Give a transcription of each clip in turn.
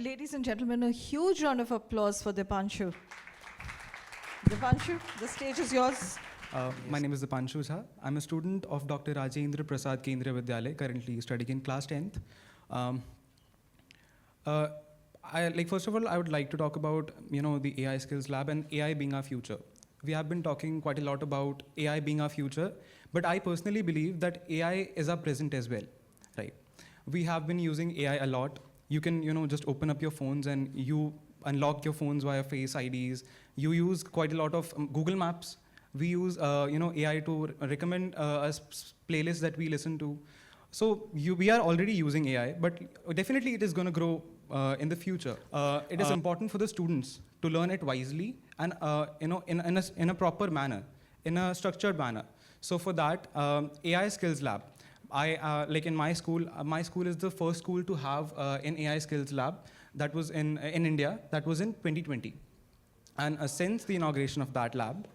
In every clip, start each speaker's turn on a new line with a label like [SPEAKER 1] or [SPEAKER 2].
[SPEAKER 1] Ladies and gentlemen, a huge round of applause for Deepanshu. Deepanshu, the stage is yours.
[SPEAKER 2] My name is Deepanshu Jha. I'm a student of Dr. Rajendra Prasad Kendriya Vidyalaya, currently studying in class 10th. First of all, I would like to talk about the AI Skills Lab and AI being our future. We have been talking quite a lot about AI being our future, but I personally believe that AI is our present as well, right? We have been using AI a lot. You can just open up your phones and you unlock your phones via Face IDs. You use quite a lot of Google Maps. We use AI to recommend us playlists that we listen to. So we are already using AI, but definitely it is going to grow in the future. It is important for the students to learn it wisely and in a proper manner, in a structured manner. So for that, AI Skills Lab. In my school is the first school to have an AI Skills Lab that was in India. That was in 2020, and since the inauguration of that lab,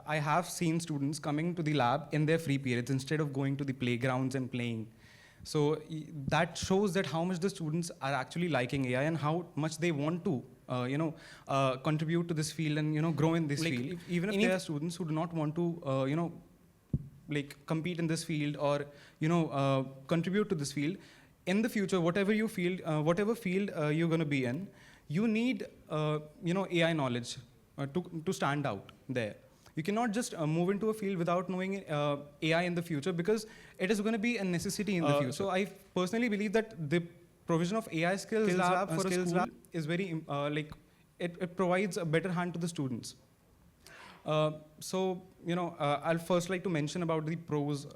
[SPEAKER 2] I have seen students coming to the lab in their free periods instead of going to the playgrounds and playing. So that shows that how much the students are actually liking AI and how much they want to contribute to this field and grow in this field. Even if there are students who do not want to compete in this field or contribute to this field, in the future, whatever field you're going to be in, you need AI knowledge to stand out there. You cannot just move into a field without knowing AI in the future, because it is going to be a necessity in the future. So I personally believe that the provision of AI Skills Lab for a school is very, it provides a better hand to the students. I'll first like to mention about the pros,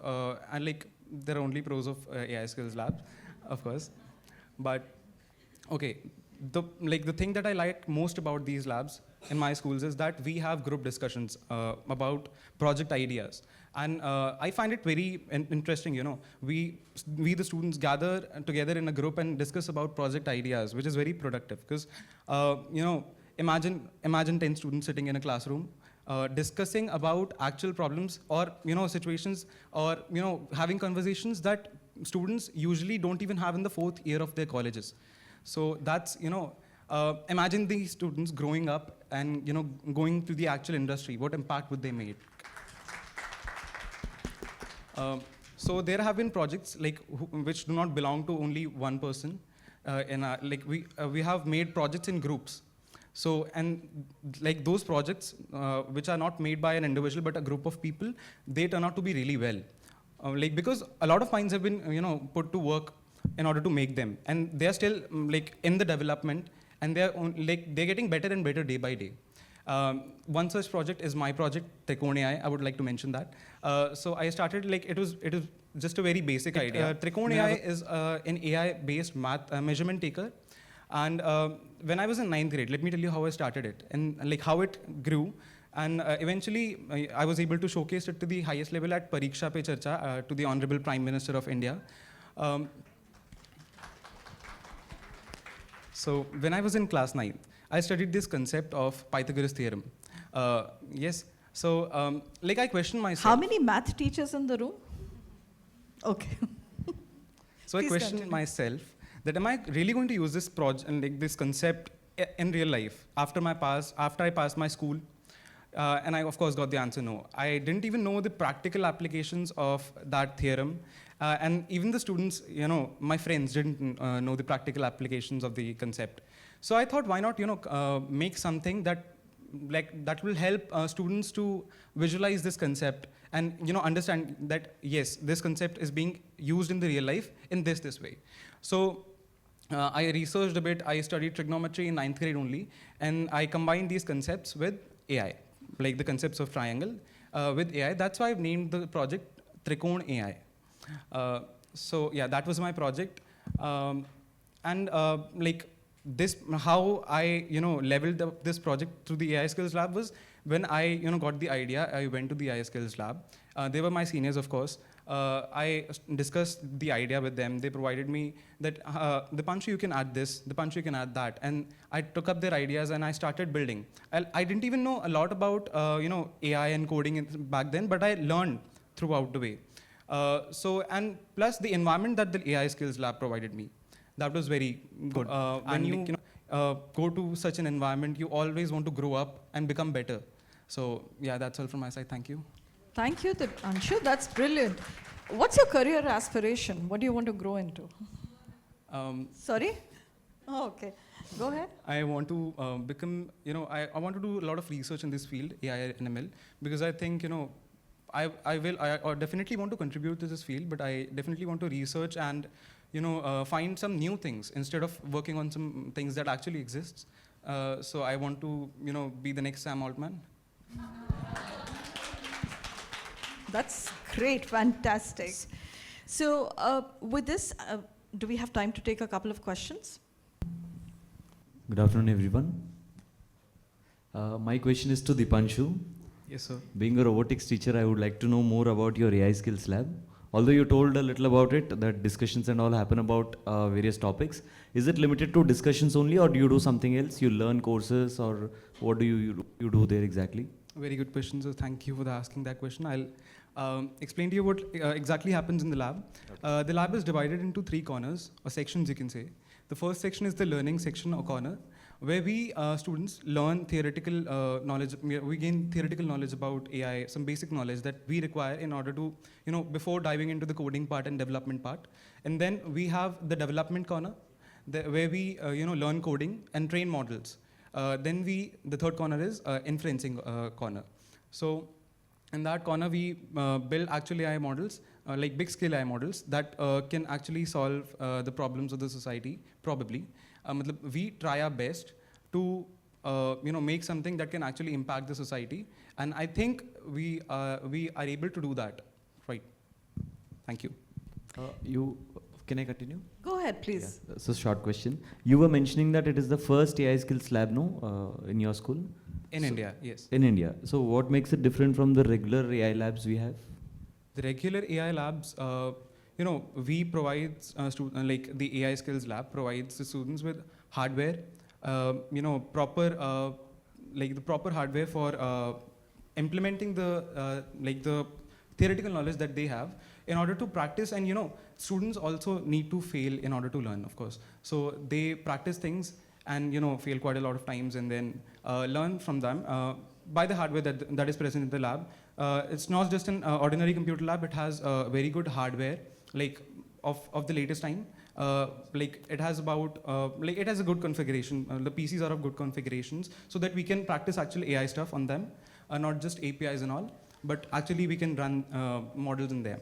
[SPEAKER 2] and there are only pros of AI Skills Lab, of course. But okay, the thing that I like most about these labs in my schools is that we have group discussions about project ideas. And I find it very interesting, we the students gather together in a group and discuss about project ideas, which is very productive because, imagine 10 students sitting in a classroom discussing about actual problems or, situations or, having conversations that students usually don't even have in the 4th year of their colleges. So that's, imagine these students growing up and, going to the actual industry, what impact would they make? So there have been projects which do not belong to only one person. We have made projects in groups. So, and those projects which are not made by an individual but a group of people, they turn out to be really well. Because a lot of minds have been put to work in order to make them, and they are still in the development, and they're getting better and better day by day. One such project is my project, Trikona AI. I would like to mention that. So I started, it was just a very basic idea. Trikona AI is an AI-based math measurement taker. And when I was in 9th grade, let me tell you how I started it and how it grew. And eventually, I was able to showcase it to the highest level at Pariksha Pe Charcha to the Honorable Prime Minister of India. So when I was in class 9th, I studied this concept of Pythagoras theorem. Yes. So I questioned myself.
[SPEAKER 1] How many math teachers in the room? Okay.
[SPEAKER 2] So I questioned myself that am I really going to use this project and this concept in real life after I passed my school? And I, of course, got the answer no. I didn't even know the practical applications of that theorem. And even the students, my friends didn't know the practical applications of the concept. So I thought, why not, make something that will help students to visualize this concept and, understand that, yes, this concept is being used in the real life in this way. So I researched a bit. I studied trigonometry in 9th grade only, and I combined these concepts with AI, the concepts of triangle with AI. That's why I've named the project Trikona AI. So yeah, that was my project. How I leveled up this project through the AI Skills Lab was when I got the idea. I went to the AI Skills Lab. They were my seniors, of course. I discussed the idea with them. They provided me that, Deepanshu, you can add this, Deepanshu, you can add that. And I took up their ideas and I started building. I didn't even know a lot about AI and coding back then, but I learned throughout the way. And plus the environment that the AI Skills Lab provided me, that was very good. When you go to such an environment, you always want to grow up and become better. So yeah, that's all from my side. Thank you.
[SPEAKER 1] Thank you, Deepanshu. That's brilliant. What's your career aspiration? What do you want to grow into? Sorry? Oh, okay. Go ahead.
[SPEAKER 2] I want to become, I want to do a lot of research in this field, AI and ML, because I think, I definitely want to contribute to this field, but I definitely want to research and, find some new things instead of working on some things that actually exist. So I want to, be the next Sam Altman.
[SPEAKER 1] That's great, fantastic. So with this, do we have time to take a couple of questions?
[SPEAKER 3] Good afternoon, everyone. My question is to Deepanshu.
[SPEAKER 2] Yes, sir.
[SPEAKER 3] Being a robotics teacher, I would like to know more about your AI Skills Lab. Although you told a little about it, that discussions and all happen about various topics. Is it limited to discussions only, or do you do something else? You learn courses, or what do you do there exactly?
[SPEAKER 2] Very good question, so thank you for asking that question. I'll explain to you what exactly happens in the lab. Okay. The lab is divided into 3 corners, or sections you can say. The first section is the learning section or corner, where we students learn theoretical knowledge. We gain theoretical knowledge about AI, some basic knowledge that we require in order to, before diving into the coding part and development part. And then we have the development corner, where we learn coding and train models. Then the third corner is inferencing corner. So in that corner, we build actual AI models, like big scale AI models that can actually solve the problems of the society, probably. We try our best to make something that can actually impact the society. And I think we are able to do that, right? Thank you.
[SPEAKER 3] Can I continue?
[SPEAKER 1] Go ahead, please.
[SPEAKER 3] Yeah, so short question. You were mentioning that it is the first AI Skills Lab, no, in your school?
[SPEAKER 2] In India, yes.
[SPEAKER 3] In India. So what makes it different from the regular AI labs we have?
[SPEAKER 2] The regular AI labs, we provide like the AI Skills Lab provides the students with hardware, proper like the proper hardware for implementing the the theoretical knowledge that they have in order to practice. And students also need to fail in order to learn, of course. So they practice things and fail quite a lot of times, and then learn from them by the hardware that is present in the lab. It's not just an ordinary computer lab. It has very good hardware, like of the latest time. Like it has about it has a good configuration. The PCs are of good configurations, so that we can practice actual AI stuff on them, not just APIs and all, but actually we can run models in there.